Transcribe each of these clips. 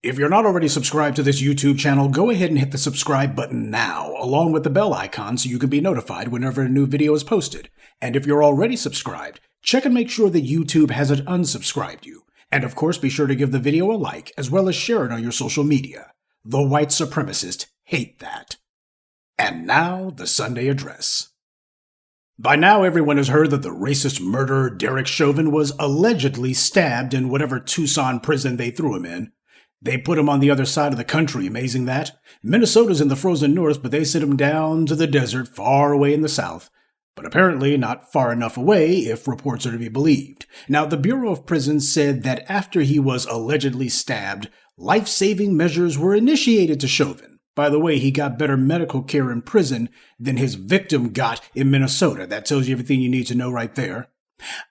If you're not already subscribed to this YouTube channel, go ahead and hit the subscribe button now, along with the bell icon so you can be notified whenever a new video is posted. And if you're already subscribed, check and make sure that YouTube hasn't unsubscribed you. And of course, be sure to give the video a like, as well as share it on your social media. The white supremacists hate that. And now, the Sunday address. By now, everyone has heard that the racist murderer Derek Chauvin was allegedly stabbed in whatever Tucson prison they threw him in. They put him on the other side of the country, amazing that. Minnesota's in the frozen north, but they sent him down to the desert far away in the south. But apparently not far enough away, if reports are to be believed. Now, the Bureau of Prisons said that after he was allegedly stabbed, life-saving measures were initiated to Chauvin. By the way, he got better medical care in prison than his victim got in Minnesota. That tells you everything you need to know right there.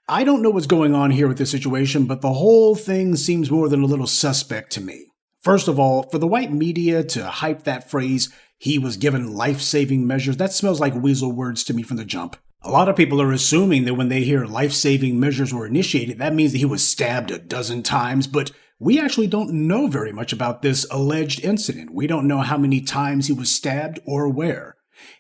I don't know what's going on here with this situation, but the whole thing seems more than a little suspect to me. First of all, for the white media to hype that phrase, he was given life-saving measures, that smells like weasel words to me from the jump. A lot of people are assuming that when they hear life-saving measures were initiated, that means that he was stabbed a dozen times, but we actually don't know very much about this alleged incident. We don't know how many times he was stabbed or where.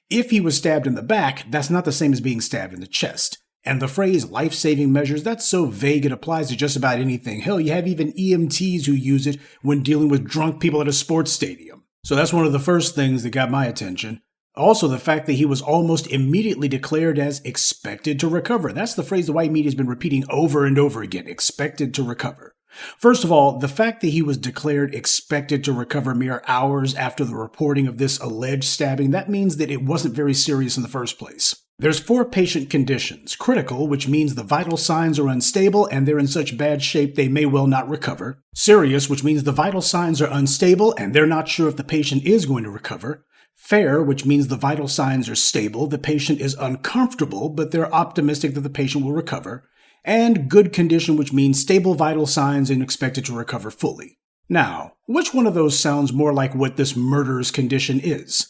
If he was stabbed in the back, that's not the same as being stabbed in the chest. And the phrase life-saving measures, that's so vague it applies to just about anything. Hell, you have even EMTs who use it when dealing with drunk people at a sports stadium. So that's one of the first things that got my attention. Also, the fact that he was almost immediately declared as expected to recover. That's the phrase the white media has been repeating over and over again, expected to recover. First of all, the fact that he was declared expected to recover mere hours after the reporting of this alleged stabbing, that means that it wasn't very serious in the first place. There's 4 patient conditions. Critical, which means the vital signs are unstable and they're in such bad shape they may well not recover. Serious, which means the vital signs are unstable and they're not sure if the patient is going to recover. Fair, which means the vital signs are stable, the patient is uncomfortable, but they're optimistic that the patient will recover. And good condition, which means stable vital signs and expected to recover fully. Now, which one of those sounds more like what this murderer's condition is?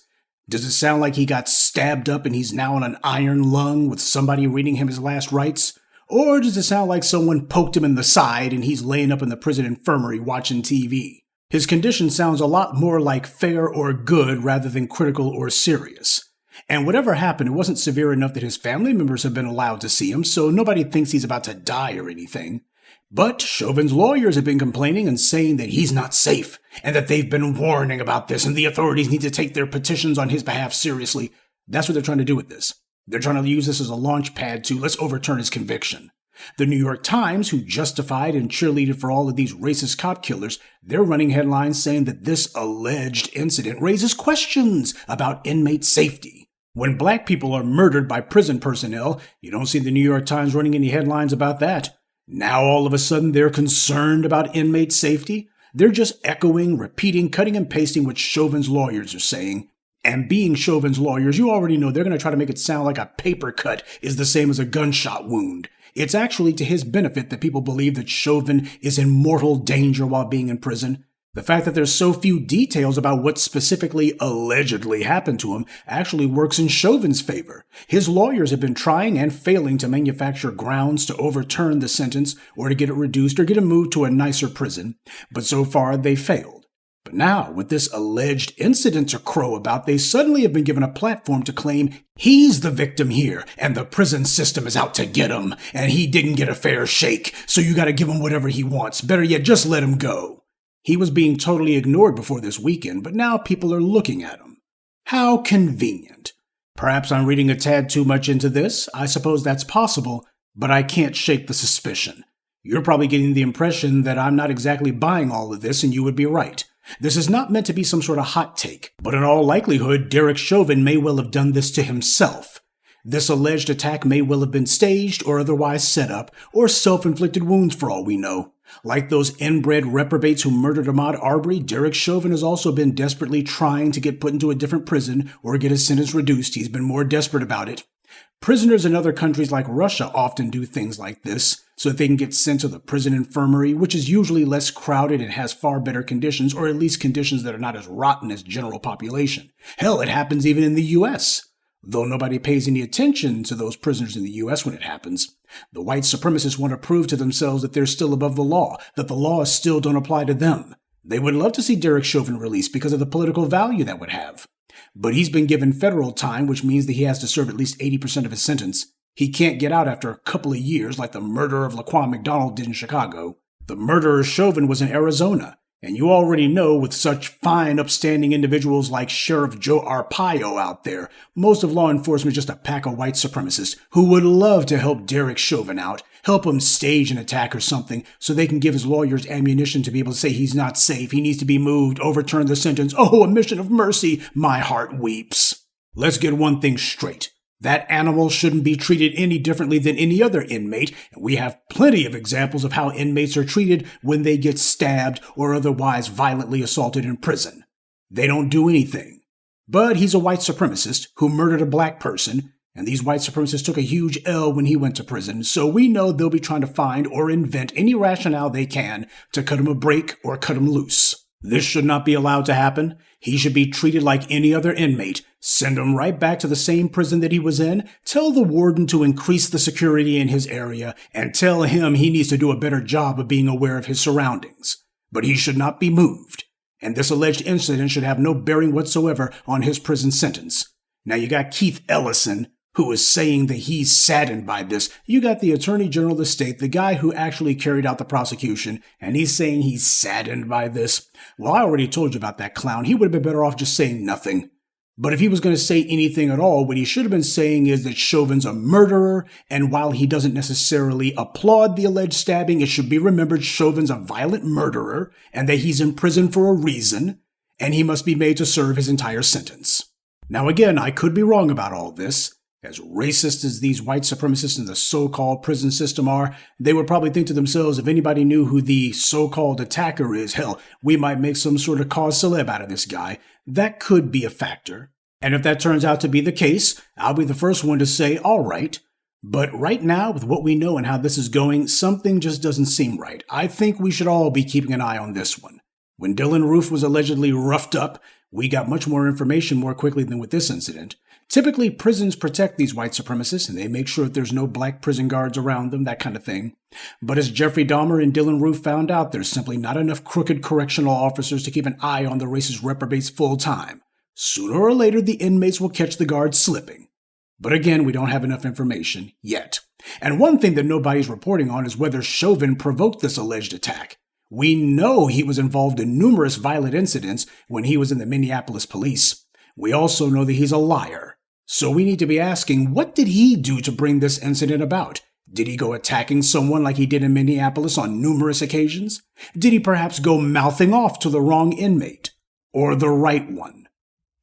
Does it sound like he got stabbed up and he's now on an iron lung with somebody reading him his last rites? Or does it sound like someone poked him in the side and he's laying up in the prison infirmary watching TV? His condition sounds a lot more like fair or good rather than critical or serious. And whatever happened, it wasn't severe enough that his family members have been allowed to see him, so nobody thinks he's about to die or anything. But Chauvin's lawyers have been complaining and saying that he's not safe, and that they've been warning about this, and the authorities need to take their petitions on his behalf seriously. That's what they're trying to do with this. They're trying to use this as a launch pad to let's overturn his conviction. The New York Times, who justified and cheerleaded for all of these racist cop killers, they're running headlines saying that this alleged incident raises questions about inmate safety. When black people are murdered by prison personnel, you don't see the New York Times running any headlines about that. Now all of a sudden they're concerned about inmate safety. They're just echoing, repeating, cutting and pasting what Chauvin's lawyers are saying. And being Chauvin's lawyers, you already know they're going to try to make it sound like a paper cut is the same as a gunshot wound. It's actually to his benefit that people believe that Chauvin is in mortal danger while being in prison. The fact that there's so few details about what specifically allegedly happened to him actually works in Chauvin's favor. His lawyers have been trying and failing to manufacture grounds to overturn the sentence or to get it reduced or get him moved to a nicer prison, but so far they failed. But now, with this alleged incident to crow about, they suddenly have been given a platform to claim he's the victim here and the prison system is out to get him and he didn't get a fair shake, so you gotta give him whatever he wants. Better yet, just let him go. He was being totally ignored before this weekend, but now people are looking at him. How convenient. Perhaps I'm reading a tad too much into this. I suppose that's possible, but I can't shake the suspicion. You're probably getting the impression that I'm not exactly buying all of this, and you would be right. This is not meant to be some sort of hot take, but in all likelihood, Derek Chauvin may well have done this to himself. This alleged attack may well have been staged or otherwise set up, or self-inflicted wounds for all we know. Like those inbred reprobates who murdered Ahmaud Arbery, Derek Chauvin has also been desperately trying to get put into a different prison or get his sentence reduced. He's been more desperate about it. Prisoners in other countries like Russia often do things like this so that they can get sent to the prison infirmary, which is usually less crowded and has far better conditions, or at least conditions that are not as rotten as general population. Hell, it happens even in the U.S., though nobody pays any attention to those prisoners in the U.S. when it happens. The white supremacists want to prove to themselves that they're still above the law, that the laws still don't apply to them. They would love to see Derek Chauvin released because of the political value that would have. But he's been given federal time, which means that he has to serve at least 80% of his sentence. He can't get out after a couple of years like the murderer of Laquan McDonald did in Chicago. The murderer Chauvin was in Arizona. And you already know, with such fine, upstanding individuals like Sheriff Joe Arpaio out there, most of law enforcement is just a pack of white supremacists who would love to help Derek Chauvin out, help him stage an attack or something, so they can give his lawyers ammunition to be able to say he's not safe, he needs to be moved, overturn the sentence. Oh, a mission of mercy, my heart weeps. Let's get one thing straight. That animal shouldn't be treated any differently than any other inmate, and we have plenty of examples of how inmates are treated when they get stabbed or otherwise violently assaulted in prison. They don't do anything. But he's a white supremacist who murdered a black person, and these white supremacists took a huge L when he went to prison, so we know they'll be trying to find or invent any rationale they can to cut him a break or cut him loose. This should not be allowed to happen. He should be treated like any other inmate. Send him right back to the same prison that he was in. Tell the warden to increase the security in his area, and tell him he needs to do a better job of being aware of his surroundings. But he should not be moved. And this alleged incident should have no bearing whatsoever on his prison sentence. Now you got Keith Ellison, who is saying that he's saddened by this. You got the Attorney General of the state, the guy who actually carried out the prosecution, and he's saying he's saddened by this. Well, I already told you about that clown. He would have been better off just saying nothing. But if he was going to say anything at all, what he should have been saying is that Chauvin's a murderer, and while he doesn't necessarily applaud the alleged stabbing, it should be remembered Chauvin's a violent murderer, and that he's in prison for a reason, and he must be made to serve his entire sentence. Now again, I could be wrong about all this. As racist as these white supremacists in the so-called prison system are, they would probably think to themselves, if anybody knew who the so-called attacker is, hell, we might make some sort of cause celeb out of this guy. That could be a factor. And if that turns out to be the case, I'll be the first one to say, all right. But right now, with what we know and how this is going, something just doesn't seem right. I think we should all be keeping an eye on this one. When Dylan Roof was allegedly roughed up, we got much more information more quickly than with this incident. Typically, prisons protect these white supremacists, and they make sure that there's no black prison guards around them, that kind of thing. But as Jeffrey Dahmer and Dylan Roof found out, there's simply not enough crooked correctional officers to keep an eye on the racist reprobates full time. Sooner or later, the inmates will catch the guards slipping. But again, we don't have enough information yet. And one thing that nobody's reporting on is whether Chauvin provoked this alleged attack. We know he was involved in numerous violent incidents when he was in the Minneapolis police. We also know that he's a liar. So we need to be asking, what did he do to bring this incident about? Did he go attacking someone like he did in Minneapolis on numerous occasions? Did he perhaps go mouthing off to the wrong inmate? Or the right one?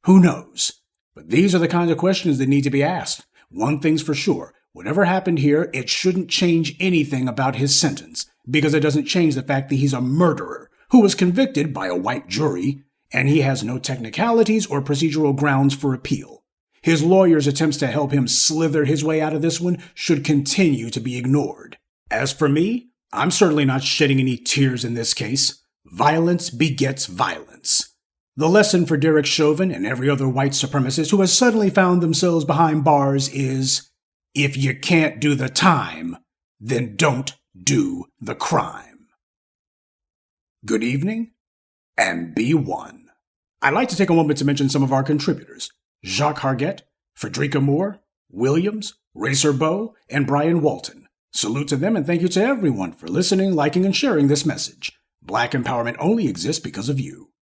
Who knows? But these are the kinds of questions that need to be asked. One thing's for sure, whatever happened here, it shouldn't change anything about his sentence, because it doesn't change the fact that he's a murderer who was convicted by a white jury, and he has no technicalities or procedural grounds for appeal. His lawyers' attempts to help him slither his way out of this one should continue to be ignored. As for me, I'm certainly not shedding any tears in this case. Violence begets violence. The lesson for Derek Chauvin and every other white supremacist who has suddenly found themselves behind bars is, if you can't do the time, then don't do the crime. Good evening, and be one. I'd like to take a moment to mention some of our contributors: Jacques Hargett, Frederica Moore, Williams, Racer Bow, and Brian Walton. Salute to them, and thank you to everyone for listening, liking, and sharing this message. Black empowerment only exists because of you.